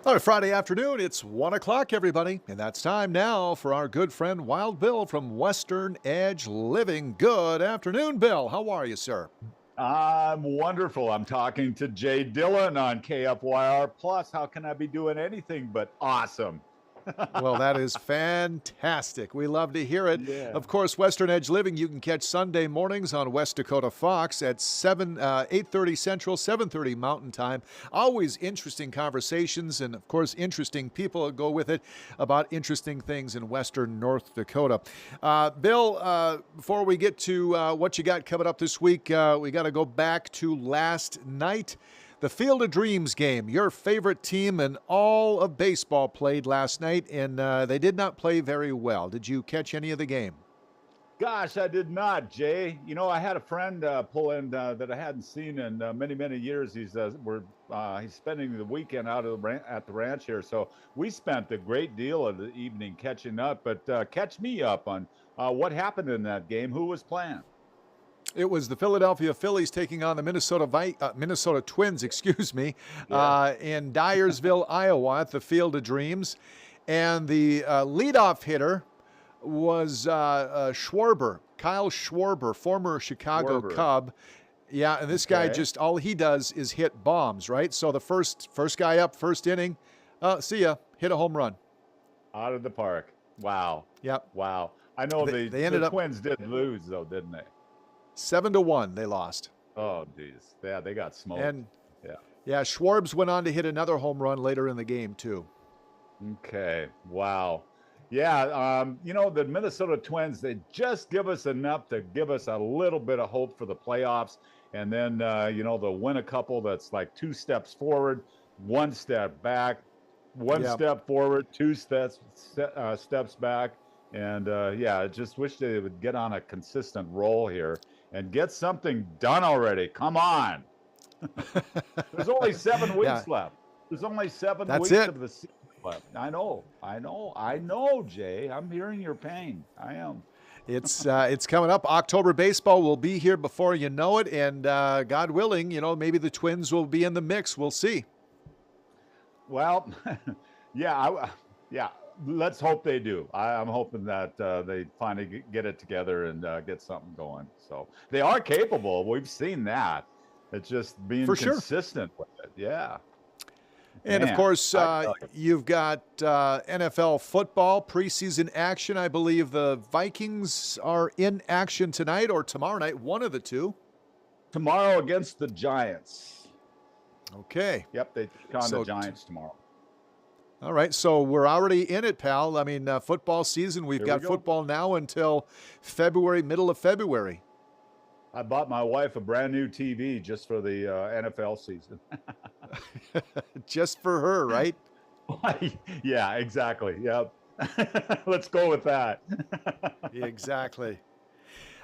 All right, Friday afternoon, it's 1 o'clock, everybody. And that's time now for our good friend Wild Bill from Western Edge Living. Good afternoon, Bill. How are you, sir? I'm wonderful. I'm talking to Jay Dillon on KFYR Plus. How can I be doing anything but awesome? Well, that is fantastic. We love to hear it. Yeah. Of course, Western Edge Living you can catch Sunday mornings on West Dakota Fox at 8:30 Central, 7:30 Mountain Time. Always interesting conversations and, of course, interesting people that go with it about interesting things in Western North Dakota. Bill, before we get to what you got coming up this week, we got to go back to last night. The Field of Dreams game, your favorite team in all of baseball, played last night, and they did not play very well. Did you catch any of the game? Gosh, I did not, Jay. You know, I had a friend pull in that I hadn't seen in many, many years. He's spending the weekend out of at the ranch here, so we spent a great deal of the evening catching up. But catch me up on what happened in that game. Who was playing? It was the Philadelphia Phillies taking on the Minnesota Twins, excuse me, Yeah. in Dyersville, Iowa, at the Field of Dreams, and the leadoff hitter was Schwarber, Kyle Schwarber, former Chicago Schwarber. Cub. Yeah, and this guy Okay. just all he does is hit bombs, right? So the first guy up, first inning, see ya, hit a home run. Out of the park. Wow. Yep. Wow. I know They the ended up Twins did lose though, didn't they? 7-1. They lost, Oh, geez. Yeah, they got smoked. and Yeah. yeah, Schwarbs went on to hit another home run later in the game too. Okay. Wow. Yeah. You know, the Minnesota Twins, they just give us enough to give us a little bit of hope for the playoffs. And then, they'll win a couple that's like two steps forward, one step back, one Yeah. step forward, steps back. And I just wish they would get on a consistent roll here and get something done already. Come on. There's only seven Yeah, weeks left. There's only seven that's weeks it. of the season left. I know, Jay. I'm hearing your pain. I am. It's coming up. October baseball will be here before you know it, and God willing, maybe the Twins will be in the mix. We'll see. Well, yeah, yeah. Let's hope they do. I'm hoping that they finally get it together and get something going. So they are capable. We've seen that. It's just being For sure. consistent with it. Yeah, And of man. course, I tell you. you've got NFL football preseason action. I believe the Vikings are in action tonight or tomorrow night, one of the two. Tomorrow against the Giants. Okay. Yep, they take on the So, Giants tomorrow. all right. So we're already in it, pal. I mean, football season. We've Here we got go. football now until February, middle of February. I bought my wife a brand new TV just for the NFL season. Just for her, right? Yeah, exactly. Yep. Let's go with that. Exactly.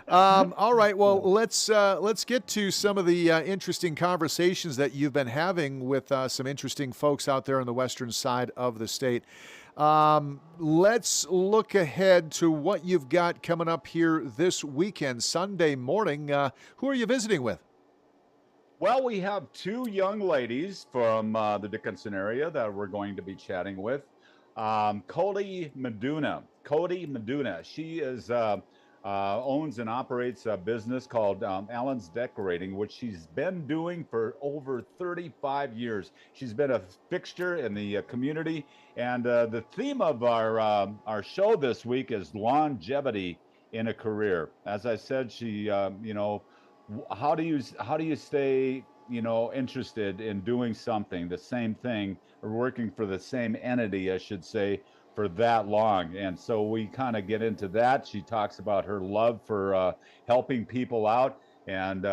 All right. Well, let's get to some of the interesting conversations that you've been having with some interesting folks out there on the western side of the state. Let's look ahead to what you've got coming up here this weekend, Sunday morning. Who are you visiting with? Well, we have two young ladies from the Dickinson area that we're going to be chatting with. Cody Meduna. Cody Meduna. She is owns and operates a business called Allen's Decorating, which she's been doing for over 35 years. She's been a fixture in the community, and the theme of our show this week is longevity in a career. As I said, she how do you stay interested in doing something, the same thing, or working for the same entity, I should say, for that long? And so we kind of get into that. She talks about her love for helping people out and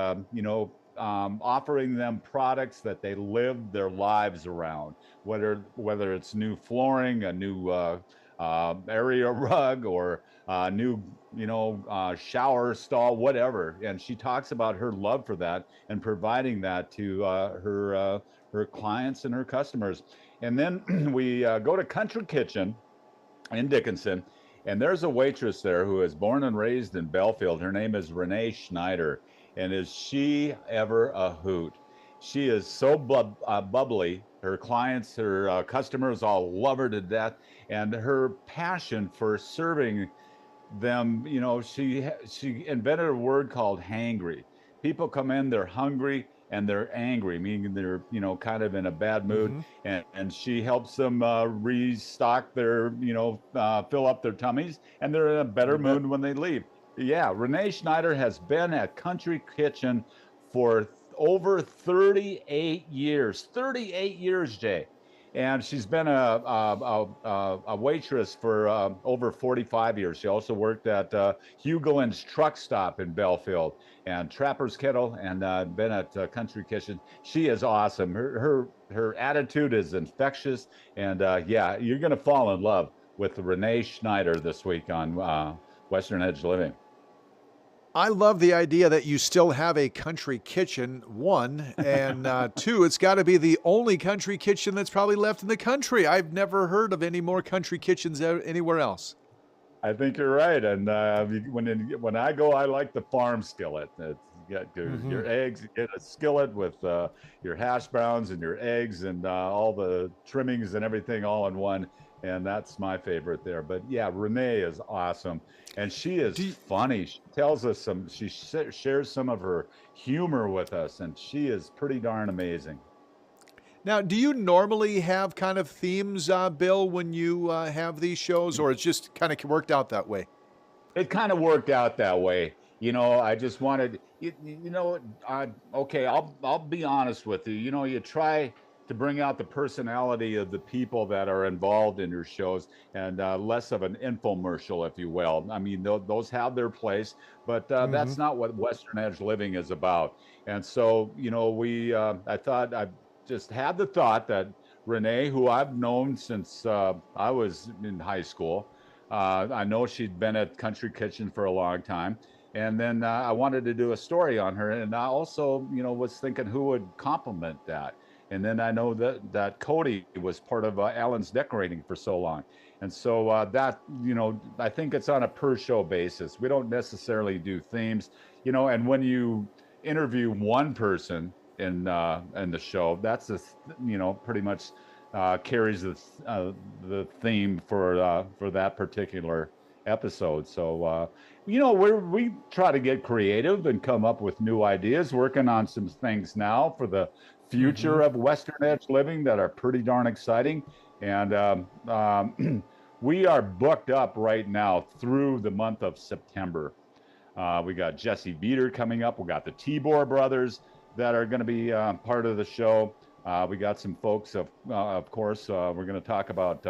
offering them products that they live their lives around, whether it's new flooring, a new area rug, or new shower stall, whatever. And she talks about her love for that and providing that to her clients and her customers. And then we go to Country Kitchen in Dickinson, and there's a waitress there who is born and raised in Belfield. Her name is Renee Schneider, and is she ever a hoot? She is so bubbly. Her clients, her customers all love her to death, and her passion for serving them, she invented a word called hangry. People come in, they're hungry and they're angry, meaning they're kind of in a bad mood, Mm-hmm. and she helps them restock their fill up their tummies, and they're in a better You bet. mood when they leave. Yeah, Renee Schneider has been at Country Kitchen for over 38 years. 38 years, Jay. And she's been a waitress for over 45 years. She also worked at Hugoland's Truck Stop in Belfield and Trapper's Kettle, and been at Country Kitchen. She is awesome. Her attitude is infectious, and yeah, you're gonna fall in love with Renee Schneider this week on Western Edge Living. I love the idea that you still have a country kitchen, one, and two, it's got to be the only country kitchen that's probably left in the country. I've never heard of any more country kitchens anywhere else. I think you're right. And when I go, I like the farm skillet. You get Mm-hmm. your eggs, you get a skillet with your hash browns and your eggs and all the trimmings and everything all in one. And that's my favorite there. But yeah, Renee is awesome, and she is Do you, funny. She tells us she shares some of her humor with us, and she is pretty darn amazing. Now, do you normally have kind of themes, Bill, when you have these shows, or it's just kind of worked out that way? It kind of worked out that way. I just wanted okay, I'll be honest with you. You try to bring out the personality of the people that are involved in your shows, and less of an infomercial, if you will. I mean, those have their place, but Mm-hmm. that's not what Western Edge Living is about. And so, we I thought I just had the thought that Renee, who I've known since I was in high school, I know she'd been at Country Kitchen for a long time. And then I wanted to do a story on her. And I also, was thinking who would complement that. And then I know that Cody was part of Alan's decorating for so long. And so I think it's on a per show basis. We don't necessarily do themes, and when you interview one person in the show, that's pretty much carries the theme for that particular episode. So we try to get creative and come up with new ideas. Working on some things now for the Mm-hmm. future of Western Edge Living that are pretty darn exciting, and we are booked up right now through the month of September. We got Jesse Beater coming up. We got the Tibor brothers that are going to be part of the show. We got some folks, of course. We're going to talk about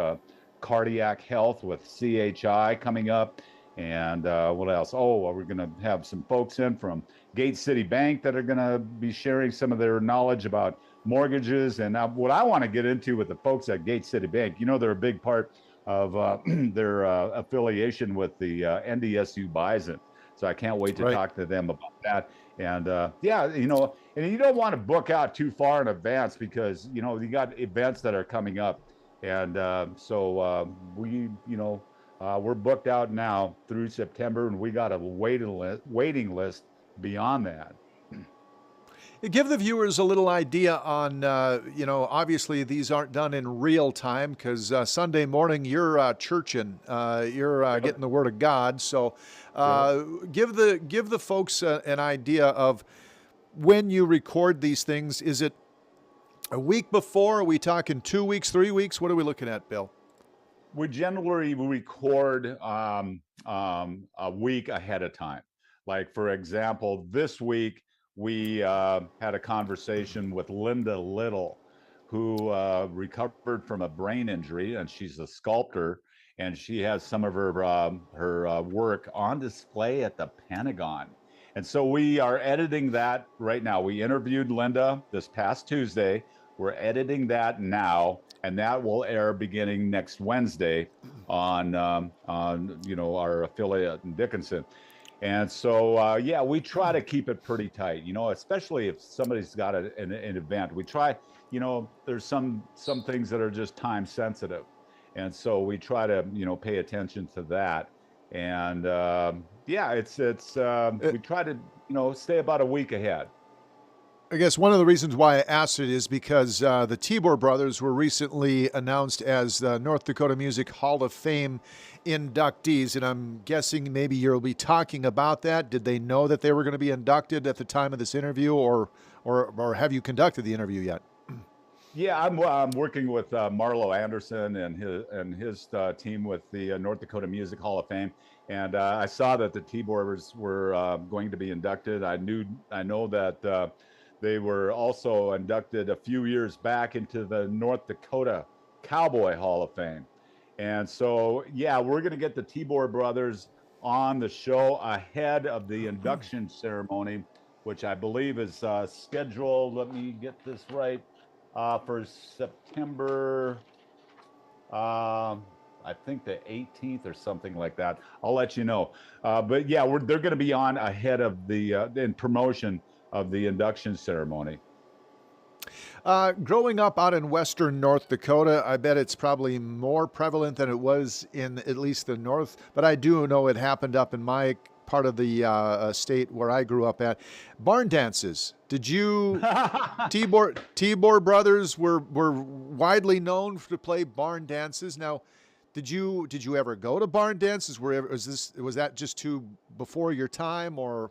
cardiac health with CHI coming up. And what else? Oh, well, we're going to have some folks in from Gate City Bank that are going to be sharing some of their knowledge about mortgages. And what I want to get into with the folks at Gate City Bank, they're a big part of their affiliation with the NDSU Bison. So I can't wait to Right. talk to them about that. And yeah, and you don't want to book out too far in advance because you got events that are coming up, and so we're booked out now through September, and we got a waiting list beyond that. Give the viewers a little idea on, obviously these aren't done in real time because Sunday morning you're churching, you're Yep. getting the Word of God. So Yep. give the folks an idea of when you record these things. Is it a week before? Are we talking 2 weeks, 3 weeks? What are we looking at, Bill? We generally record a week ahead of time. Like, for example, this week we had a conversation with Linda Little, who recovered from a brain injury, and she's a sculptor, and she has some of her work on display at the Pentagon. And so we are editing that right now. We interviewed Linda this past Tuesday. We're editing that now, and that will air beginning next Wednesday on our affiliate in Dickinson. And so yeah, we try to keep it pretty tight, especially if somebody's got an event. We try, there's some things that are just time sensitive, and so we try to pay attention to that. And yeah, it's Uh, we try to stay about a week ahead. I guess one of the reasons why I asked it is because the Tibor brothers were recently announced as the North Dakota Music Hall of Fame inductees, and I'm guessing maybe you'll be talking about that. Did they know that they were going to be inducted at the time of this interview, or have you conducted the interview yet? Yeah, I'm working with Marlo Anderson and his team with the North Dakota Music Hall of Fame, and I saw that the T-Boarders were going to be inducted. I know that they were also inducted a few years back into the North Dakota Cowboy Hall of Fame, and so yeah, we're going to get the T-Board brothers on the show ahead of the induction ceremony, which I believe is scheduled. Let me get this right. For September, I think the 18th or something like that. I'll let you know. But yeah, they're going to be on ahead of the in promotion of the induction ceremony. Growing up out in western North Dakota, I bet it's probably more prevalent than it was in at least the north. But I do know it happened up in my part of the state where I grew up at. Barn dances. Did you Tibor brothers were widely known to play barn dances? Now, did you ever go to barn dances? Was that just too before your time, or?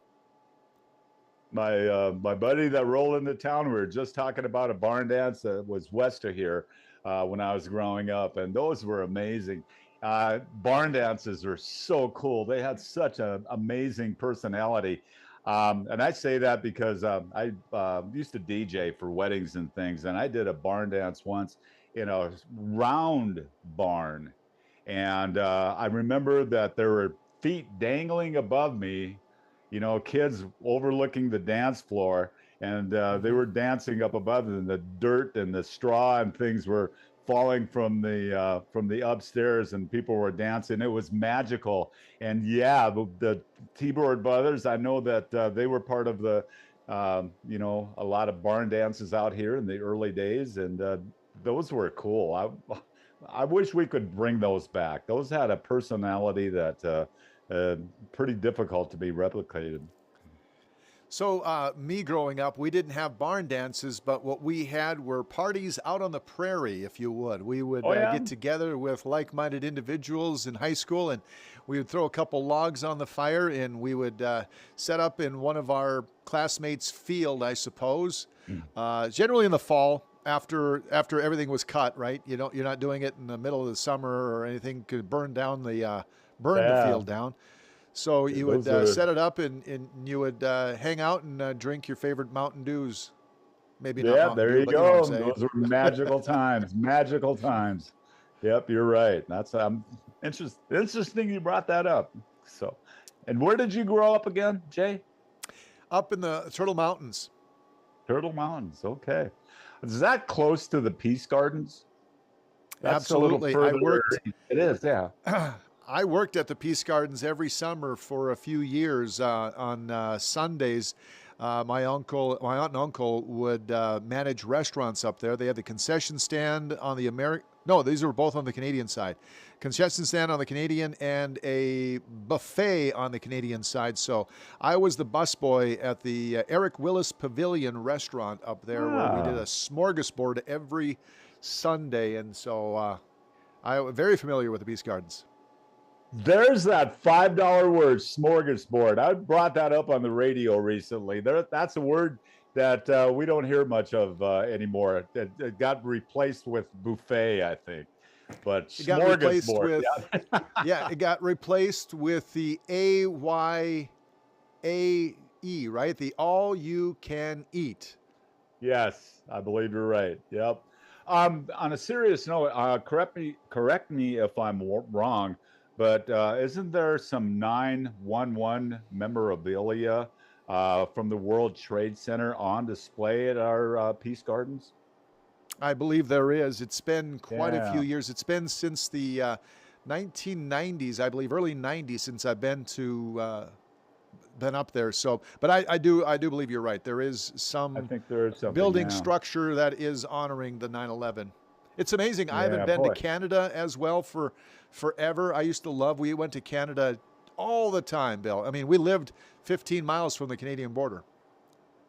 My buddy that rolled into town, we were just talking about a barn dance that was west of here when I was growing up, and those were amazing. Barn dances are so cool. They had such an amazing personality. And I say that because I used to DJ for weddings and things, and I did a barn dance once in a round barn. And I remember that there were feet dangling above me, kids overlooking the dance floor, and they were dancing up above, and the dirt and the straw and things were falling from the upstairs, and people were dancing. It was magical. And yeah, the T-Board brothers, I know that they were part of the a lot of barn dances out here in the early days, and those were cool. I wish we could bring those back. Those had a personality that pretty difficult to be replicated. So me growing up, we didn't have barn dances, but what we had were parties out on the prairie, if you would. We would get together with like-minded individuals in high school, and we would throw a couple logs on the fire, and we would set up in one of our classmates' field, I suppose, generally in the fall after everything was cut, right? You're not doing it in the middle of the summer or anything could burn the field down. So you would set it up, and you would hang out and drink your favorite Mountain Dews. Maybe not. Yeah, there you go. Those were magical times. Magical times. Yep, you're right. That's interesting you brought that up. So, and where did you grow up again, Jay? Up in the Turtle Mountains. Turtle Mountains. Okay. Is that close to the Peace Gardens? That's absolutely. I worked. It is. Yeah. I worked at the Peace Gardens every summer for a few years on Sundays. My aunt and uncle would manage restaurants up there. They had the concession stand on the these were both on the Canadian side. Concession stand on the Canadian and a buffet on the Canadian side. So I was the busboy at the Eric Willis Pavilion restaurant up there where we did a smorgasbord every Sunday. And so I'm very familiar with the Peace Gardens. There's that $5 word, smorgasbord. I brought that up on the radio recently. That's a word that we don't hear much of anymore. It got replaced with buffet, I think. But it got replaced with it got replaced with the AYAE, right? The all you can eat. Yes, I believe you're right. Yep. On a serious note, correct me if I'm wrong. But isn't there some 9/11 memorabilia from the World Trade Center on display at our Peace Gardens? I believe there is. It's been quite a few years. It's been since the 1990s, I believe, early 90s, since I've been up there. So, but I do believe you're right. There is some I think there is something, building structure that is honoring the 9/11. It's amazing. I haven't been to Canada as well for forever. I used to we went to Canada all the time, Bill. I mean, we lived 15 miles from the Canadian border.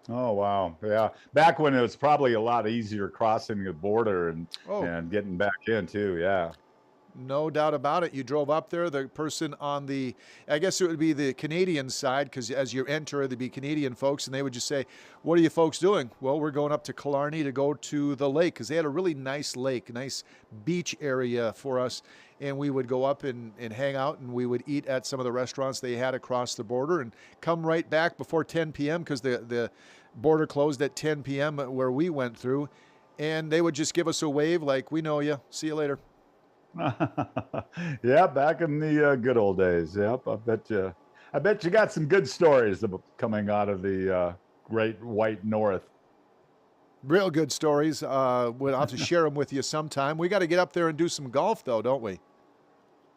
Oh wow, yeah. Back when it was probably a lot easier crossing the border Oh, and getting back in too. Yeah. no doubt about it. You drove up there. The person on the, I guess it would be the Canadian side, because as you enter, there'd be Canadian folks, and they would just say, "What are you folks doing?" "Well, we're going up to Killarney to go to the lake," because they had a really nice lake, nice beach area for us. And we would go up and hang out, and we would eat at some of the restaurants they had across the border and come right back before 10 p.m. because the border closed at 10 p.m. where we went through. And they would just give us a wave like, "We know you. See you later." Yeah, back in the good old days. Yep, I bet you. I bet you got some good stories coming out of the Great White North. Real good stories. We'll have to share them with you sometime. We got to get up there and do some golf, though, don't we?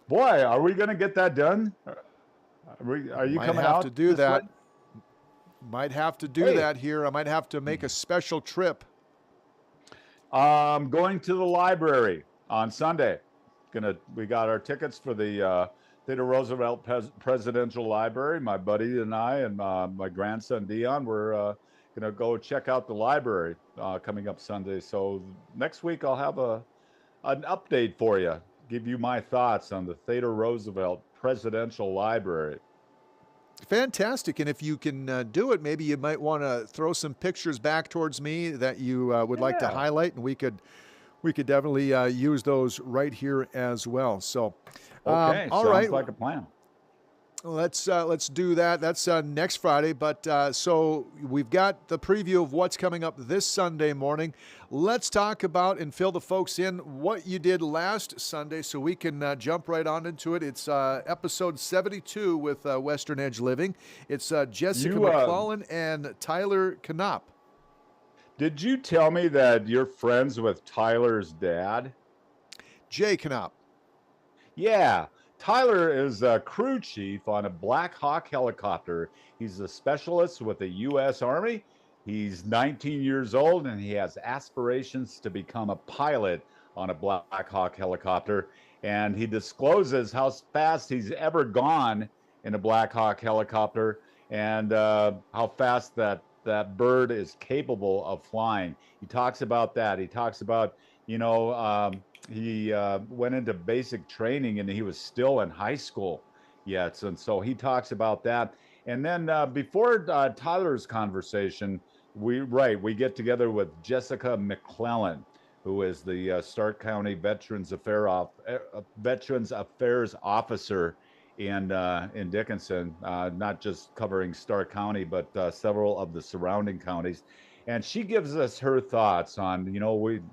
Boy, are we going to get that done? Are you Might coming have to out do this way? that. Might have to do Hey, that here. I might have to make a special trip. going to the library on Sunday. We got our tickets for the Theodore Roosevelt Presidential Library. My buddy and I and my grandson Dion, we're gonna go check out the library coming up Sunday. So next week I'll have an update for you, give you my thoughts on the Theodore Roosevelt Presidential Library. Fantastic. And if you can do it, maybe you might want to throw some pictures back towards me that you would like to Yeah. highlight, and we could definitely use those right here as well. So, Okay. all Sounds right. like a plan. Let's do that. That's next Friday. But so we've got the preview of what's coming up this Sunday morning. Let's talk about and fill the folks in what you did last Sunday, so we can jump right on into it. It's episode 72 with Western Edge Living. It's Jessica You McClellan and Tyler Knopp. did you tell me that you're friends with Tyler's dad? Jay Knopp. Yeah, Tyler is a crew chief on a Black Hawk helicopter. He's a specialist with the U.S. Army. He's 19 years old and he has aspirations to become a pilot on a Black Hawk helicopter. And he discloses how fast he's ever gone in a Black Hawk helicopter and how fast that bird is capable of flying. He talks about that. He talks about, you know, he went into basic training and he was still in high school yet. And so he talks about that. And then before Tyler's conversation, we get together with Jessica McClellan, who is the Stark County Veterans Affairs Officer in Dickinson, not just covering Stark County, but several of the surrounding counties. And she gives us her thoughts on,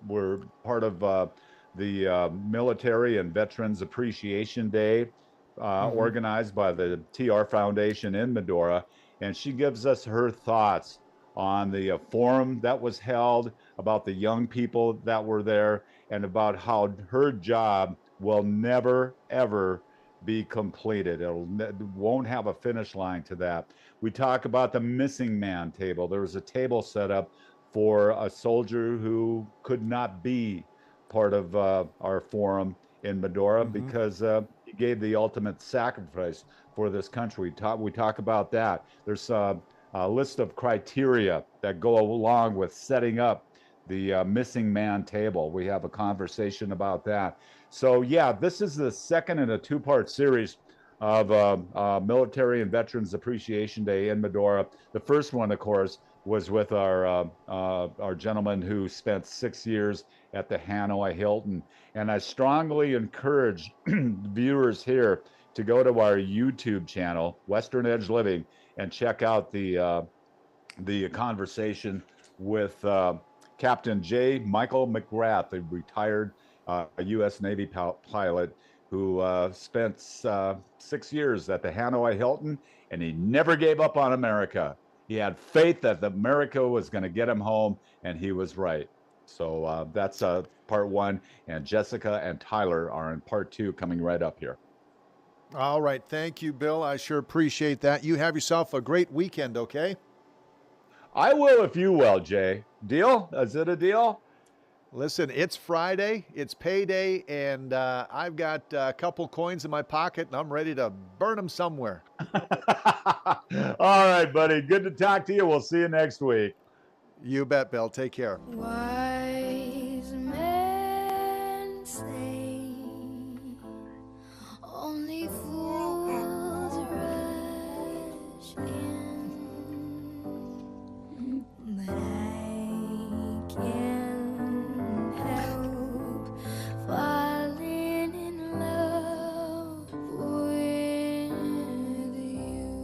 we're part of the Military and Veterans Appreciation Day, Mm-hmm. organized by the TR Foundation in Medora. And she gives us her thoughts on the forum that was held, about the young people that were there, and about how her job will never, ever be completed. Won't have a finish line to that. We talk about the missing man table. There was a table set up for a soldier who could not be part of our forum in Medora Mm-hmm. because he gave the ultimate sacrifice for this country. We talk about that. There's a list of criteria that go along with setting up the missing man table. We have a conversation about that. So yeah, this is the second in a two-part series of Military and Veterans Appreciation Day in Medora. The first one, of course, was with our gentleman who spent 6 years at the Hanoi Hilton. And I strongly encourage viewers here to go to our YouTube channel, Western Edge Living, and check out the conversation with Captain J. Michael McGrath, a retired U.S. Navy pilot who spent 6 years at the Hanoi Hilton, and he never gave up on America. He had faith that America was going to get him home, and he was right. So that's part one, and Jessica and Tyler are in part two coming right up here. All right. Thank you, Bill. I sure appreciate that. You have yourself a great weekend, okay? I will if you will, Jay. Deal? Is it a deal? Listen, it's Friday, it's payday, and I've got a couple coins in my pocket, and I'm ready to burn them somewhere. All right, buddy. Good to talk to you. We'll see you next week. You bet, Bill. Take care. Wise men say only fools rush in, but I can't help falling in love with you.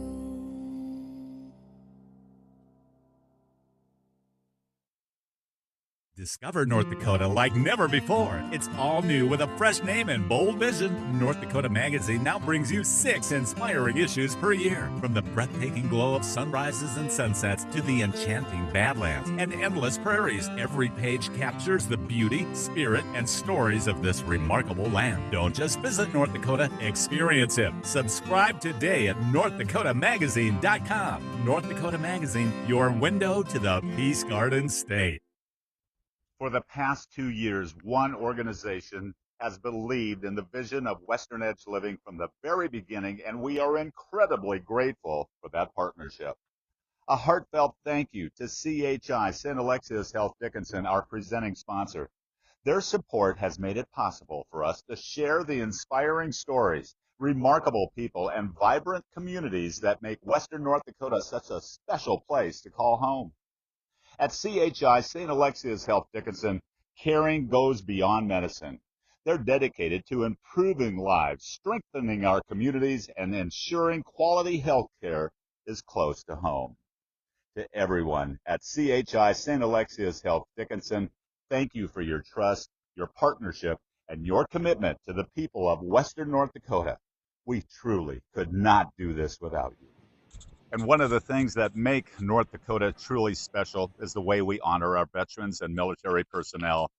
Discover North Dakota like never before. It's all new with a fresh name and bold vision. North Dakota Magazine now brings you 6 inspiring issues per year. From the breathtaking glow of sunrises and sunsets to the enchanting Badlands and endless prairies, every page captures the beauty, spirit, and stories of this remarkable land. Don't just visit North Dakota, experience it. Subscribe today at NorthDakotaMagazine.com. North Dakota Magazine, your window to the Peace Garden State. For the past 2 years, one organization has believed in the vision of Western Edge Living from the very beginning, and we are incredibly grateful for that partnership. A heartfelt thank you to CHI St. Alexius Health Dickinson, our presenting sponsor. Their support has made it possible for us to share the inspiring stories, remarkable people, and vibrant communities that make Western North Dakota such a special place to call home. At CHI St. Alexius Health Dickinson, caring goes beyond medicine. They're dedicated to improving lives, strengthening our communities, and ensuring quality health care is close to home. To everyone at CHI St. Alexius Health Dickinson, thank you for your trust, your partnership, and your commitment to the people of Western North Dakota. We truly could not do this without you. And one of the things that make North Dakota truly special is the way we honor our veterans and military personnel,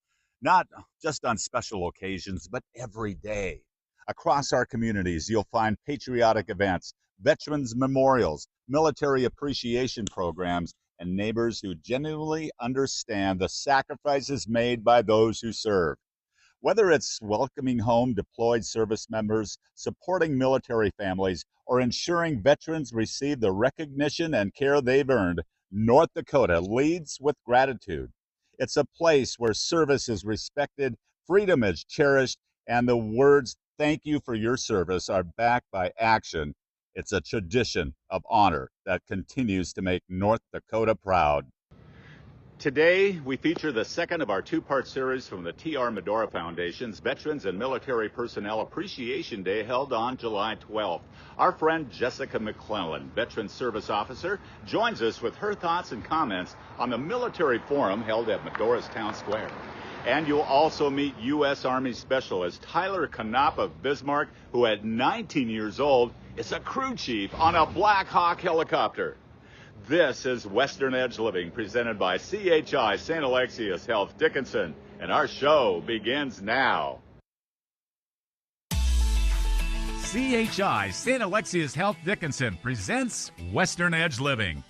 not just on special occasions, but every day. Across our communities, you'll find patriotic events, veterans memorials, military appreciation programs, and neighbors who genuinely understand the sacrifices made by those who serve. Whether it's welcoming home deployed service members, supporting military families, or ensuring veterans receive the recognition and care they've earned, North Dakota leads with gratitude. It's a place where service is respected, freedom is cherished, and the words, "Thank you for your service," are backed by action. It's a tradition of honor that continues to make North Dakota proud. Today, we feature the second of our two-part series from the T.R. Medora Foundation's Veterans and Military Personnel Appreciation Day held on July 12th. Our friend Jessica McClellan, Veteran Service Officer, joins us with her thoughts and comments on the military forum held at Medora's Town Square. And you'll also meet U.S. Army Specialist Tyler Knopp of Bismarck, who at 19 years old is a crew chief on a Black Hawk helicopter. This is Western Edge Living, presented by CHI St. Alexius Health Dickinson, and our show begins now. CHI St. Alexius Health Dickinson presents Western Edge Living.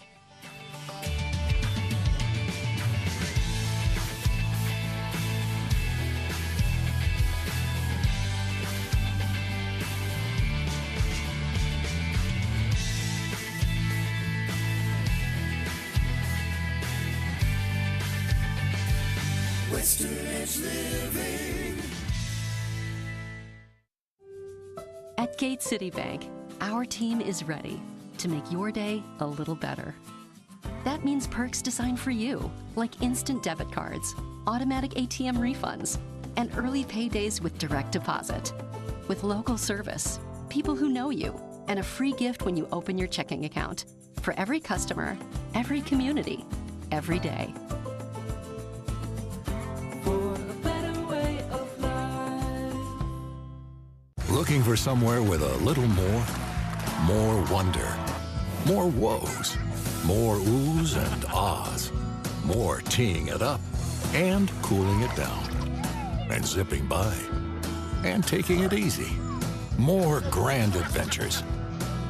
Western Edge Living. At Gate City Bank, our team is ready to make your day a little better. That means perks designed for you, like instant debit cards, automatic ATM refunds, and early paydays with direct deposit. With local service, people who know you, and a free gift when you open your checking account. For every customer, every community, every day. Looking for somewhere with a little more wonder, more woes, more oohs and ahs, more teeing it up and cooling it down, and zipping by and taking it easy, more grand adventures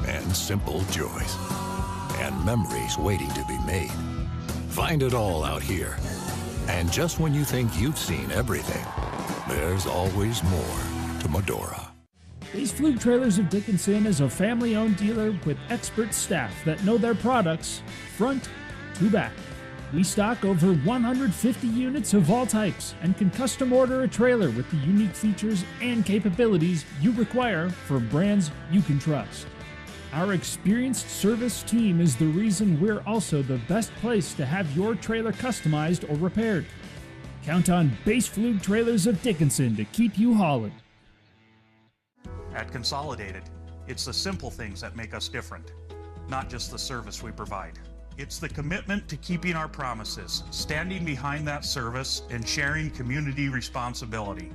and simple joys and memories waiting to be made. Find it all out here And just when you think you've seen everything, there's always more to Medora. Base Flug Trailers of Dickinson is a family-owned dealer with expert staff that know their products front to back. We stock over 150 units of all types and can custom order a trailer with the unique features and capabilities you require for brands you can trust. Our experienced service team is the reason we're also the best place to have your trailer customized or repaired. Count on Base Flug Trailers of Dickinson to keep you hauling. At Consolidated, it's the simple things that make us different, not just the service we provide. It's the commitment to keeping our promises, standing behind that service, and sharing community responsibility.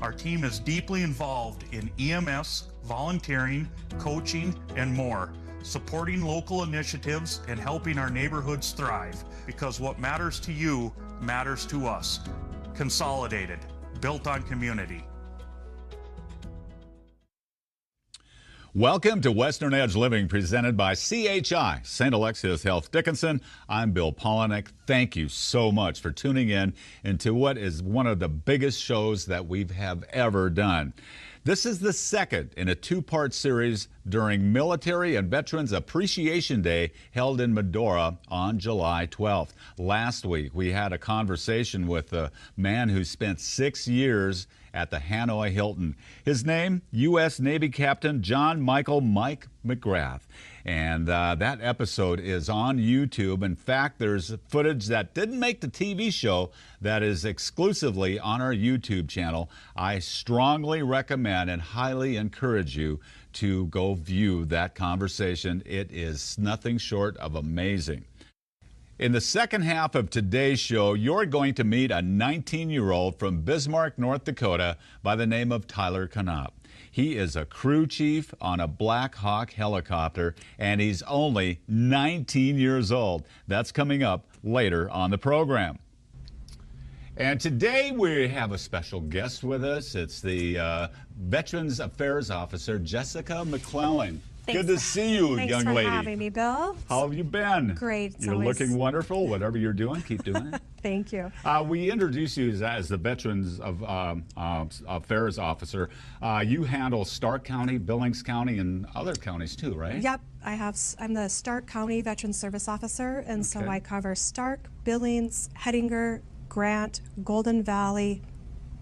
Our team is deeply involved in EMS, volunteering, coaching, and more, supporting local initiatives and helping our neighborhoods thrive, because what matters to you matters to us. Consolidated, built on community. Welcome to Western Edge Living, presented by CHI, St. Alexius Health Dickinson. I'm Bill Polinick. Thank you so much for tuning in into what is one of the biggest shows that we have ever done. This is the second in a two-part series during Military and Veterans Appreciation Day held in Medora on July 12th. Last week, we had a conversation with a man who spent 6 years at the Hanoi Hilton. His name, U.S. Navy Captain John Michael Mike McGrath. And that episode is on YouTube. In fact, there's footage that didn't make the TV show that is exclusively on our YouTube channel. I strongly recommend and highly encourage you to go view that conversation. It is nothing short of amazing. In the second half of today's show, you're going to meet a 19-year-old from Bismarck, North Dakota by the name of Tyler Knopp. He is a crew chief on a Black Hawk helicopter, and he's only 19 years old. That's coming up later on the program. And today we have a special guest with us. It's the Veterans Affairs Officer, Jessica McClellan. Good to see you, young lady. Thanks for having me, Bill. How have you been? Great. You're looking wonderful. Whatever you're doing, keep doing it. Thank you. We introduce you as the Veterans Affairs Officer. You handle Stark County, Billings County, and other counties too, right? Yep. I'm the Stark County Veterans Service Officer, and so I cover Stark, Billings, Hettinger, Grant, Golden Valley,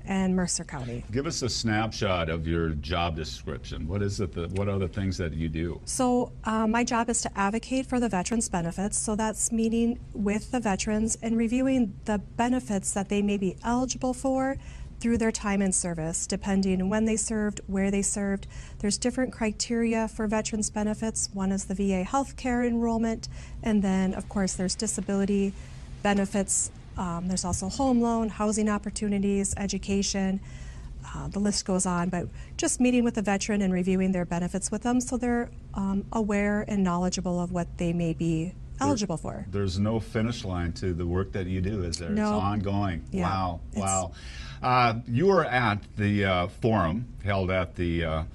and Mercer County. Give us a snapshot of your job description. What is it? What are the things that you do? So my job is to advocate for the veterans' benefits. So that's meeting with the veterans and reviewing the benefits that they may be eligible for through their time in service, depending on when they served, where they served. There's different criteria for veterans' benefits. One is the VA healthcare enrollment, and then, of course, there's disability benefits. There's also home loan, housing opportunities, education, the list goes on, but just meeting with the veteran and reviewing their benefits with them so they're aware and knowledgeable of what they may be eligible for. There's no finish line to the work that you do, is there? No. It's ongoing. Yeah, Wow. You were at the forum held at the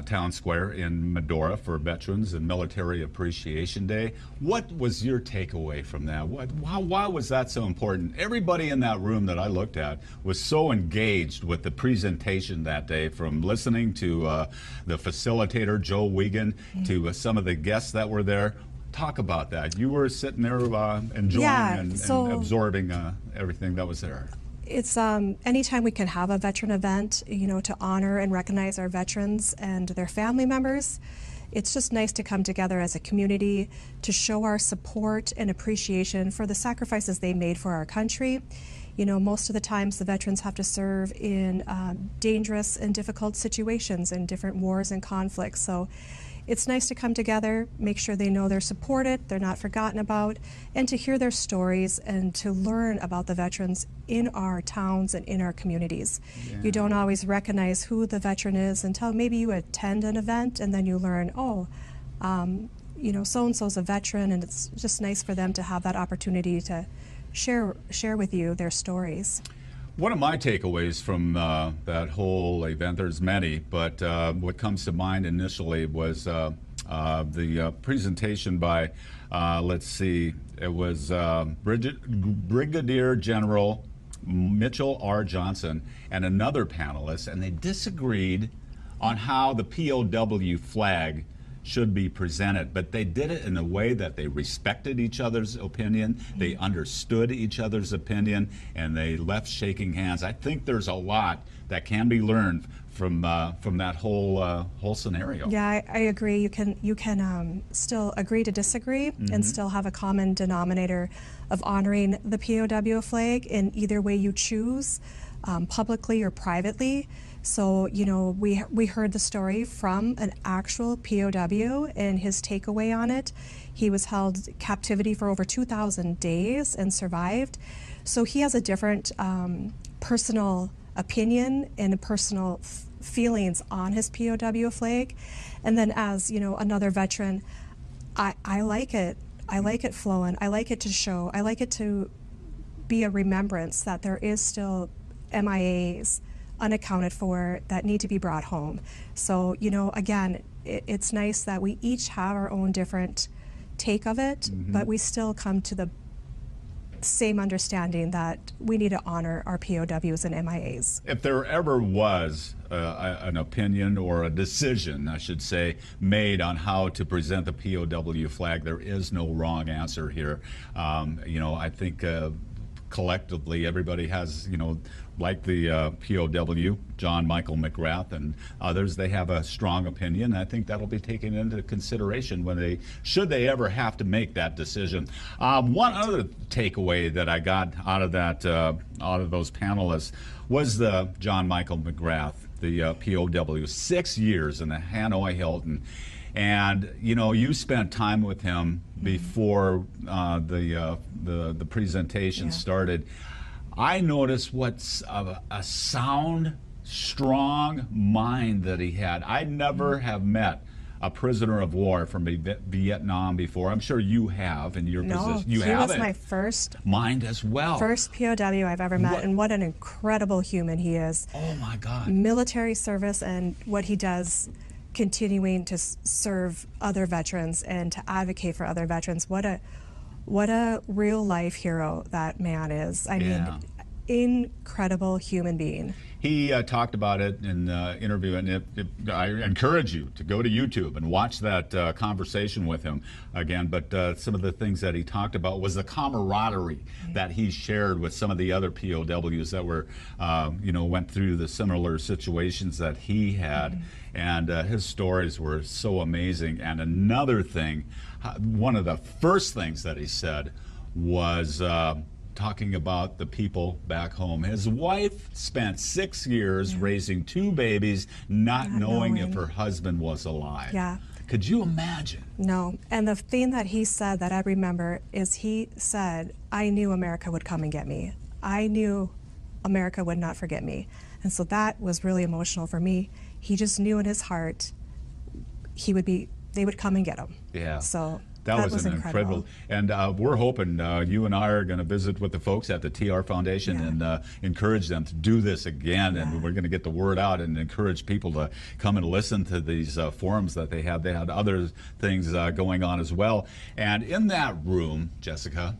Town Square in Medora for Veterans and Military Appreciation Day. What was your takeaway from that? Why was that so important? Everybody in that room that I looked at was so engaged with the presentation that day, from listening to the facilitator, Joe Wiegand, to some of the guests that were there. Talk about that. You were sitting there enjoying and absorbing everything that was there. It's anytime we can have a veteran event, to honor and recognize our veterans and their family members. It's just nice to come together as a community to show our support and appreciation for the sacrifices they made for our country. Most of the times the veterans have to serve in dangerous and difficult situations in different wars and conflicts. So it's nice to come together, make sure they know they're supported, they're not forgotten about, and to hear their stories and to learn about the veterans in our towns and in our communities. Yeah. You don't always recognize who the veteran is until maybe you attend an event and then you learn, so-and-so's a veteran, and it's just nice for them to have that opportunity to share with you their stories. One of my takeaways from that whole event, there's many, but what comes to mind initially was The presentation by, let's see, it was Brigadier General Mitchell R. Johnson and another panelist, and they disagreed on how the POW flag should be presented, but they did it in a way that they respected each other's opinion, they understood each other's opinion, and they left shaking hands. I think there's a lot that can be learned from that whole scenario. Yeah, I agree. You can still agree to disagree and still have a common denominator of honoring the POW flag in either way you choose, publicly or privately. So, you know, we heard the story from an actual POW and his takeaway on it. He was held captivity for over 2,000 days and survived. So he has a different personal opinion and personal feelings on his POW flag. And then as, you know, another veteran, I like it. I like it flowing. I like it to show. I like it to be a remembrance that there is still MIAs unaccounted for that need to be brought home. So, you know, again, it's nice that we each have our own different take of it, but we still come to the same understanding that we need to honor our POWs and MIAs. If there ever was an opinion or a decision, I should say, made on how to present the POW flag, there is no wrong answer here. You know, I think collectively everybody has, you know, like the POW, John Michael McGrath and others, they have a strong opinion. I think that'll be taken into consideration when should they ever have to make that decision. One other takeaway that I got out of that, out of those panelists, was the John Michael McGrath, the POW, 6 years in the Hanoi Hilton. And you know, you spent time with him before the presentation started. I noticed what's a sound, strong mind that he had. I never have met a prisoner of war from Vietnam before. I'm sure you have in your position. You he have was my first mind as well. First POW I've ever met, and what an incredible human he is. Oh my God! Military service and what he does, continuing to serve other veterans and to advocate for other veterans. What a real life hero that man is. I mean, incredible human being. He talked about it in the interview, and I encourage you to go to YouTube and watch that conversation with him again. But some of the things that he talked about was the camaraderie that he shared with some of the other POWs that were, you know, went through the similar situations that he had. And his stories were so amazing. And another thing, one of the first things that he said was talking about the people back home. His wife spent 6 years raising 2 babies, not knowing if her husband was alive. Yeah. Could you imagine? No. And the thing that he said that I remember is he said, I knew America would come and get me. I knew America would not forget me. And so that was really emotional for me. He just knew in his heart they would come and get him. Yeah. So that was an incredible. And we're hoping you and I are going to visit with the folks at the TR Foundation and encourage them to do this again. And we're going to get the word out and encourage people to come and listen to these forums that they had. They had other things going on as well. And in that room, Jessica,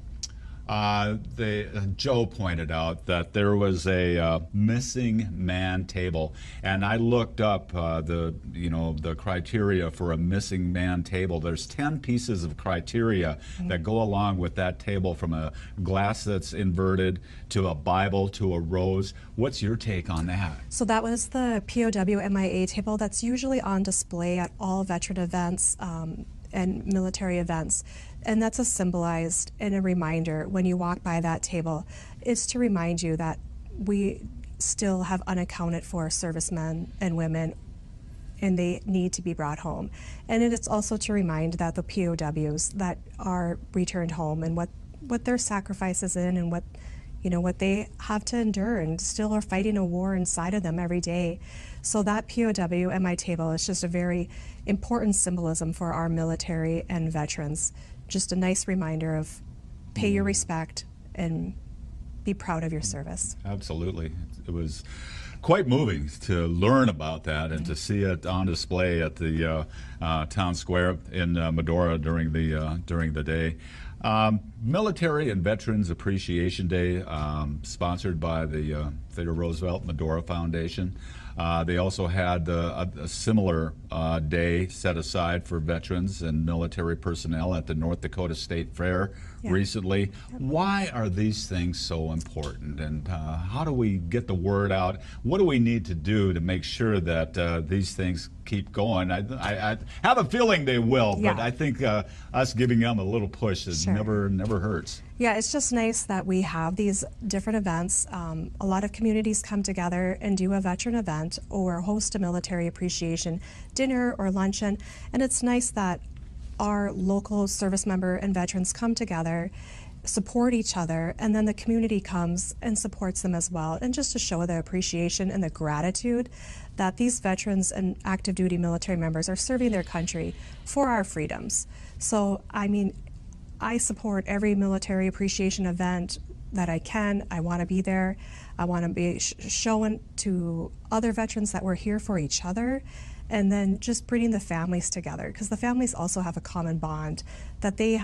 Joe pointed out that there was a missing man table, and I looked up the criteria for a missing man table. There's 10 pieces of criteria that go along with that table, from a glass that's inverted to a Bible to a rose. What's your take on that? So that was the POW MIA table that's usually on display at all veteran events and military events. And that's a symbolized and a reminder when you walk by that table. It's to remind you that we still have unaccounted for servicemen and women, and they need to be brought home. And it's also to remind that the POWs that are returned home and what their sacrifices in and what they have to endure and still are fighting a war inside of them every day. So that POW MI table is just a very important symbolism for our military and veterans. Just a nice reminder of pay your respect and be proud of your service. Absolutely. It was quite moving to learn about that and to see it on display at the town square in Medora during the day. Military and Veterans Appreciation Day, sponsored by the Theodore Roosevelt Medora Foundation. They also had a similar day set aside for veterans and military personnel at the North Dakota State Fair recently. Why are these things so important, and how do we get the word out? What do we need to do to make sure that these things keep going? I have a feeling they will, but I think us giving them a little push is never hurts. Yeah, it's just nice that we have these different events. A lot of communities come together and do a veteran event or host a military appreciation dinner or luncheon, and it's nice that our local service member and veterans come together, support each other, and then the community comes and supports them as well, and just to show the appreciation and the gratitude that these veterans and active duty military members are serving their country for our freedoms. So, I mean, I support every military appreciation event that I can. I want to be there. I want to be showing to other veterans that we're here for each other, and then just bringing the families together, because the families also have a common bond that they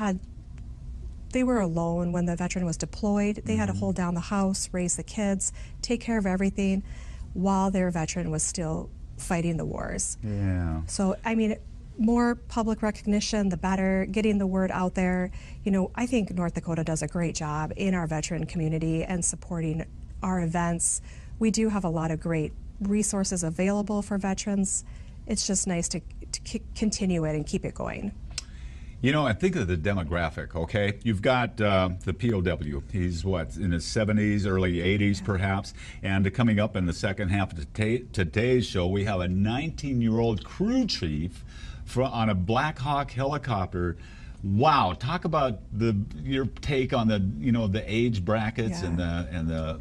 were alone when the veteran was deployed. They had to hold down the house, raise the kids, take care of everything while their veteran was still fighting the wars. Yeah. So, I mean, more public recognition, the better, getting the word out there. You know, I think North Dakota does a great job in our veteran community and supporting our events. We do have a lot of great resources available for veterans. It's just nice to continue it and keep it going. You know, I think of the demographic, okay? You've got the POW. He's what, in his 70s, early 80s perhaps, and coming up in the second half of today's show, we have a 19-year-old crew chief on a Black Hawk helicopter. Wow, talk about your take on the age brackets and the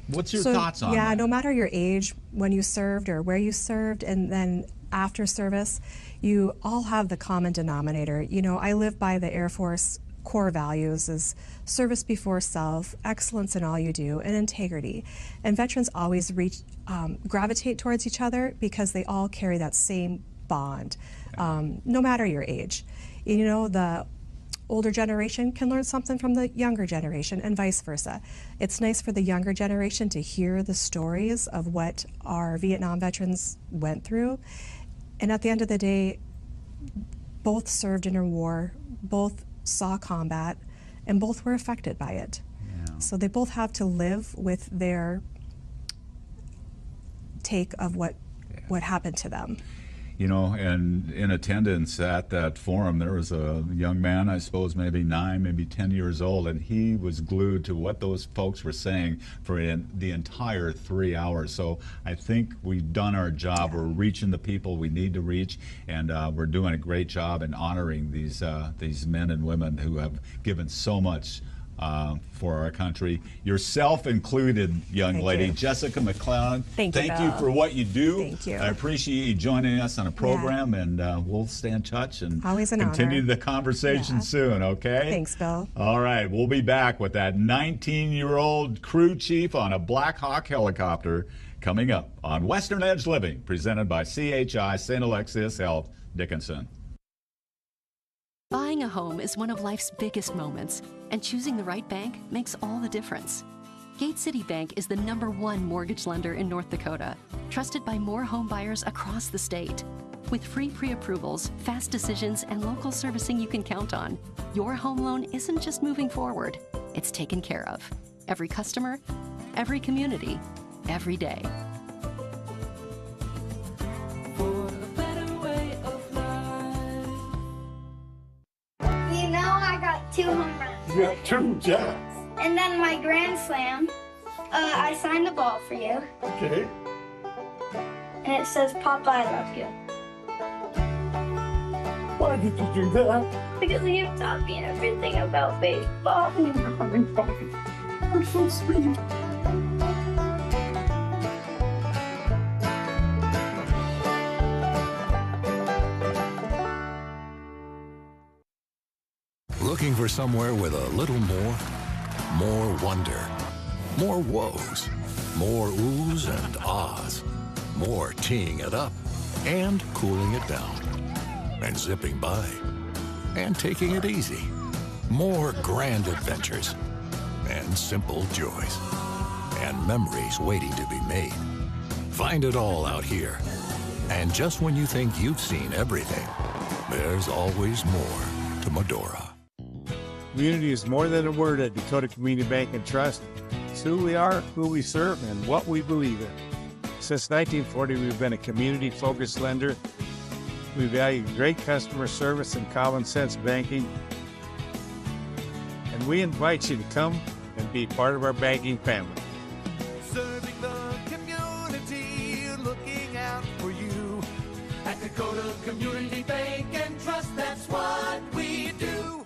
what's your thoughts on that? Yeah, no matter your age, when you served or where you served, and then after service, you all have the common denominator. You know, I live by the Air Force core values is service before self, excellence in all you do, and integrity. And veterans always gravitate towards each other because they all carry that same bond, no matter your age. You know, the older generation can learn something from the younger generation and vice versa. It's nice for the younger generation to hear the stories of what our Vietnam veterans went through. And at the end of the day, both served in a war, both saw combat, and both were affected by it. Yeah. So they both have to live with their take of what happened to them. You know, and in attendance at that forum, there was a young man, I suppose maybe 9, maybe 10 years old, and he was glued to what those folks were saying for the entire 3 hours. So I think we've done our job. We're reaching the people we need to reach, and we're doing a great job in honoring these men and women who have given so much for our country, yourself included, young lady. Jessica McClellan, thank you for what you do. Thank you. I appreciate you joining us on a program, and we'll stay in touch and continue the conversation soon, okay? Thanks, Bill. All right, we'll be back with that 19-year-old crew chief on a Black Hawk helicopter coming up on Western Edge Living, presented by CHI St. Alexius Health Dickinson. Buying a home is one of life's biggest moments, and choosing the right bank makes all the difference. Gate City Bank is the #1 mortgage lender in North Dakota, trusted by more home buyers across the state. With free pre-approvals, fast decisions, and local servicing you can count on, your home loan isn't just moving forward, it's taken care of. Every customer, every community, every day. You know, I got 2 home runs. You got 2 jacks. And then my grand slam, I signed the ball for you. Okay. And it says, Papa, I love you. Why did you do that? Because you taught me everything about baseball. I'm so sweet. Looking for somewhere with a little more wonder, more woes, more oohs and ahs, more teeing it up and cooling it down, and zipping by and taking it easy. More grand adventures and simple joys and memories waiting to be made. Find it all out here. And just when you think you've seen everything, there's always more to Medora. Community is more than a word at Dakota Community Bank and Trust. It's who we are, who we serve, and what we believe in. Since 1940, we've been a community-focused lender. We value great customer service and common sense banking. And we invite you to come and be part of our banking family. Serving the community, looking out for you. At Dakota Community Bank and Trust, that's what we do.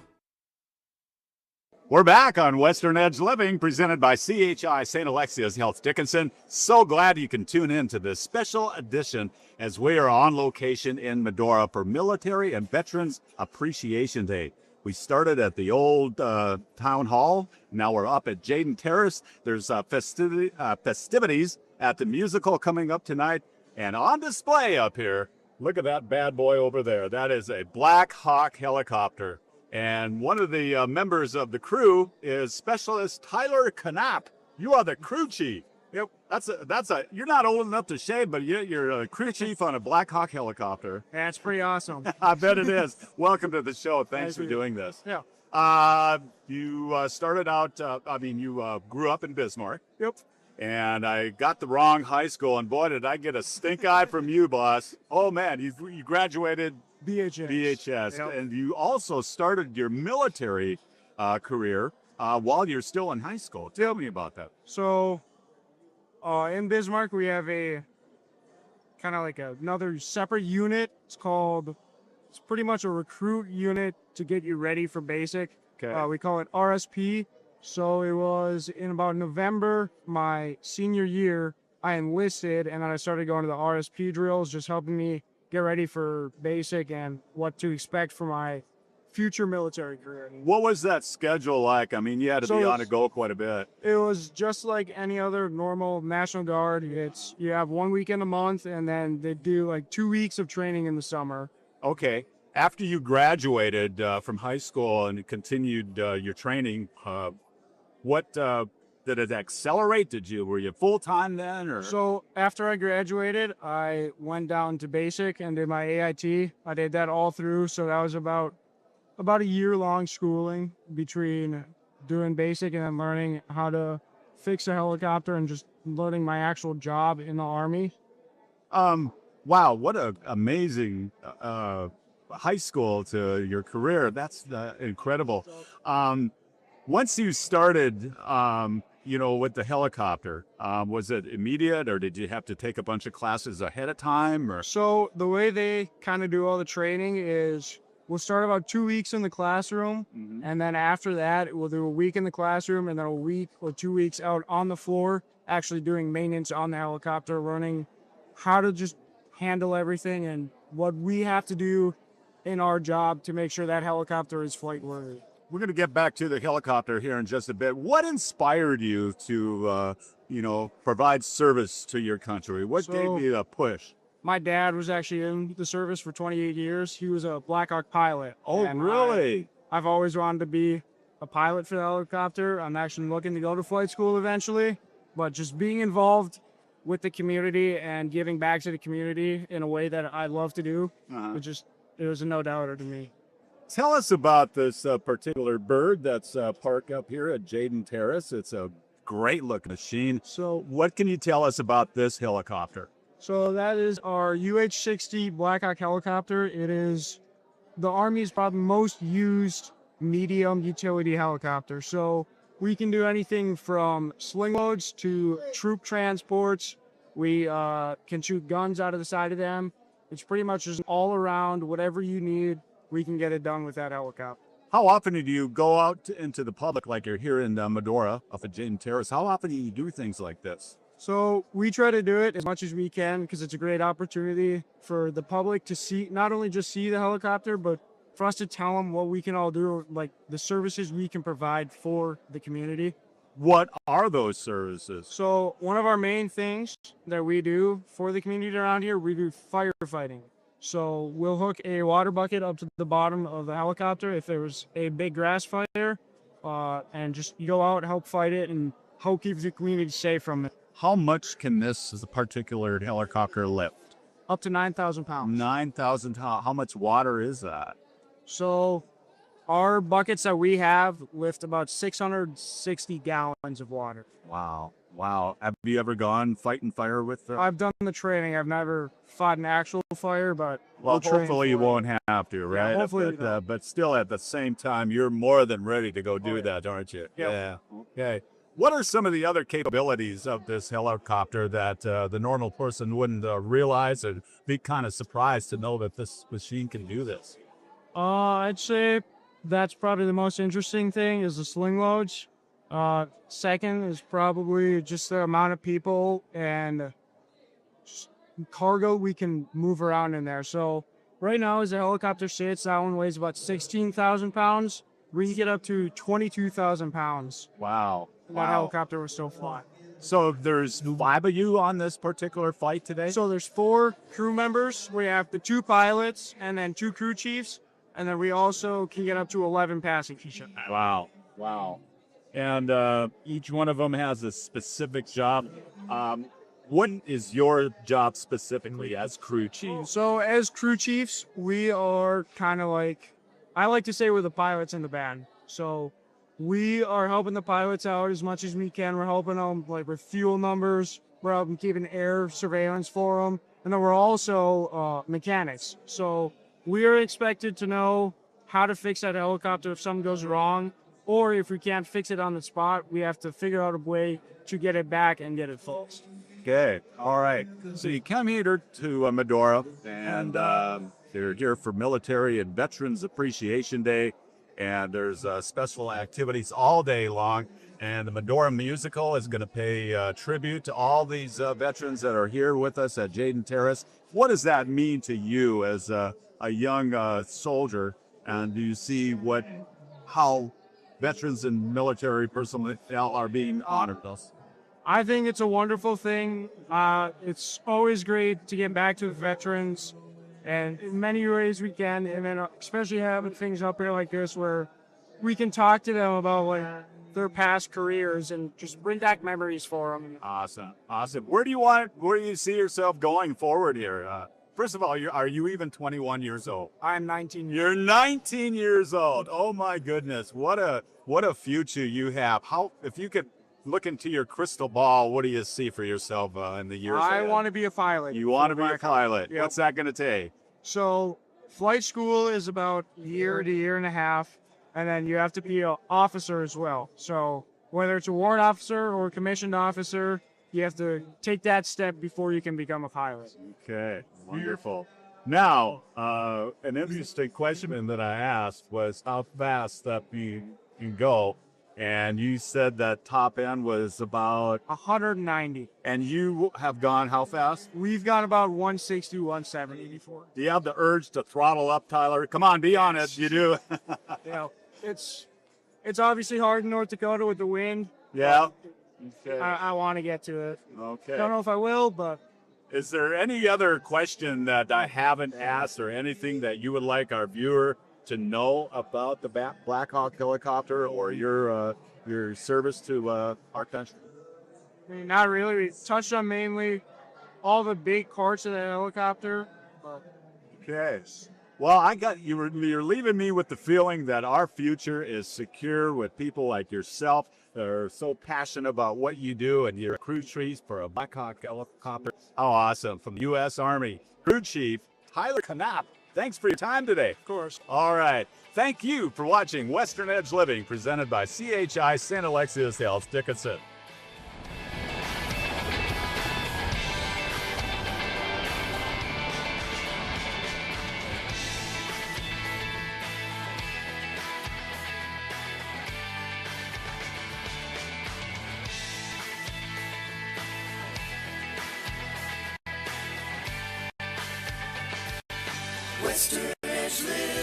We're back on Western Edge Living, presented by CHI St. Alexia's Health Dickinson. So glad you can tune in to this special edition as we are on location in Medora for Military and Veterans Appreciation Day. We started at the old town hall. Now we're up at Jaden Terrace. There's festivities at the musical coming up tonight. And on display up here, look at that bad boy over there. That is a Black Hawk helicopter. And one of the members of the crew is Specialist Tyler Knapp. You are the crew chief. Yep, you're not old enough to shave, but you're a crew chief on a Black Hawk helicopter. That's pretty awesome. I bet it is. Welcome to the show. Thanks for doing this. Yeah. You started out, you grew up in Bismarck. Yep. And I got the wrong high school, and boy, did I get a stink eye from you, boss. Oh, man, you graduated BHS. Yep. And you also started your military career while you're still in high school. Tell me about that. So, in Bismarck, we have a kind of like another separate unit. It's pretty much a recruit unit to get you ready for basic. Okay. We call it RSP. So it was in about November, my senior year, I enlisted, and then I started going to the RSP drills, just helping me get ready for basic and what to expect for my future military career. What was that schedule like? I mean, you had to be on the go quite a bit. It was just like any other normal National Guard. You have 1 weekend a month, and then they do like 2 weeks of training in the summer. Okay. After you graduated from high school and continued your training, what did it accelerate? Were you full time then, or? So after I graduated, I went down to basic and did my AIT. I did that all through. So that was about a year-long schooling between doing basic and then learning how to fix a helicopter and just learning my actual job in the Army. Wow, what an amazing high school to your career. That's incredible. Once you started, with the helicopter, was it immediate, or did you have to take a bunch of classes ahead of time? Or? So the way they kind of do all the training is we'll start about 2 weeks in the classroom, and then after that, we'll do a week in the classroom, and then a week or 2 weeks out on the floor, actually doing maintenance on the helicopter, learning how to just handle everything and what we have to do in our job to make sure that helicopter is flight worthy. We're going to get back to the helicopter here in just a bit. What inspired you to, provide service to your country? What gave you a push? My dad was actually in the service for 28 years. He was a Black Hawk pilot. Oh, really? I've always wanted to be a pilot for the helicopter. I'm actually looking to go to flight school eventually, but just being involved with the community and giving back to the community in a way that I love to do, it was a no-doubter to me. Tell us about this particular bird that's parked up here at Jaden Terrace. It's a great-looking machine. So what can you tell us about this helicopter? So that is our UH-60 Black Hawk helicopter. It is the Army's probably most used medium utility helicopter. So we can do anything from sling loads to troop transports. We can shoot guns out of the side of them. It's pretty much just all around, whatever you need, we can get it done with that helicopter. How often do you go out into the public, like you're here in Medora up at Jaden Terrace? How often do you do things like this? So we try to do it as much as we can because it's a great opportunity for the public to see, not only just see the helicopter, but for us to tell them what we can all do, like the services we can provide for the community. What are those services? So one of our main things that we do for the community around here, we do firefighting. So we'll hook a water bucket up to the bottom of the helicopter if there was a big grass fire, and just go out, help fight it, and help keep the community safe from it. How much can this particular helicopter lift? Up to 9,000 pounds. 9,000. How much water is that? So our buckets that we have lift about 660 gallons of water. Wow. Wow. Have you ever gone fighting fire with I've done the training. I've never fought an actual fire, but well, we'll train hopefully you for it. won't have to, right? Yeah, hopefully but still, at the same time, you're more than ready to go do that, aren't you? Yep. Yeah. Okay. What are some of the other capabilities of this helicopter that the normal person wouldn't realize and be kind of surprised to know that this machine can do this? I'd say that's probably the most interesting thing is the sling loads. Second is probably just the amount of people and cargo we can move around in there. So right now, as the helicopter sits, that one weighs about 16,000 pounds. We can get up to 22,000 pounds. Wow. That helicopter was so fly. So there's 5 of you on this particular flight today? So there's 4 crew members. We have the 2 pilots and then 2 crew chiefs. And then we also can get up to 11 passengers. Wow. Wow. And each one of them has a specific job. What is your job specifically as crew chief? So as crew chiefs, we are kind of like, I like to say we're the pilots in the band. So we are helping the pilots out as much as we can. We're helping them like with fuel numbers. We're helping keeping air surveillance for them. And then we're also mechanics. So we are expected to know how to fix that helicopter if something goes wrong. Or if we can't fix it on the spot, we have to figure out a way to get it back and get it fixed. Okay. All right. So you come here to Medora, and they're here for Military and Veterans Appreciation Day. And there's special activities all day long. And the Medora Musical is going to pay tribute to all these veterans that are here with us at Jaden Terrace. What does that mean to you as a young soldier? And do you see how veterans and military personnel are being honored? I think it's a wonderful thing. It's always great to get back to the veterans, and in many ways we can, and then especially having things up here like this where we can talk to them about like their past careers and just bring back memories for them. Awesome. Where do you see yourself going forward here? First of all, are you even 21 years old? I'm 19. You're 19 years old. Oh my goodness. What a future you have. If you could look into your crystal ball, what do you see for yourself in the years ahead? I want to be a pilot. You want to be a pilot. Yep. What's that going to take? So flight school is about a year to year and a half, and then you have to be an officer as well. So whether it's a warrant officer or a commissioned officer, you have to take that step before you can become a pilot. Okay, wonderful. Now, an interesting question that I asked was how fast that you can go. And you said that top end was about 190. And you have gone how fast? We've gone about 160, 170 before. Do you have the urge to throttle up, Tyler? Come on, be honest. You do. It's obviously hard in North Dakota with the wind. Yeah. Okay. I want to get to it. Okay. Don't know if I will, but. Is there any other question that I haven't asked or anything that you would like our viewer to know about the Black Hawk helicopter or your service to our country? I mean, not really. We touched on mainly all the big parts of the helicopter. But. Okay. Well, you're leaving me with the feeling that our future is secure with people like yourself that are so passionate about what you do, and you're a crew chief for a Black Hawk helicopter. How awesome. From the U.S. Army Crew Chief Tyler Knapp. Thanks for your time today. Of course. All right. Thank you for watching Western Edge Living, presented by CHI St. Alexius Health Dickinson. Western Edge Living.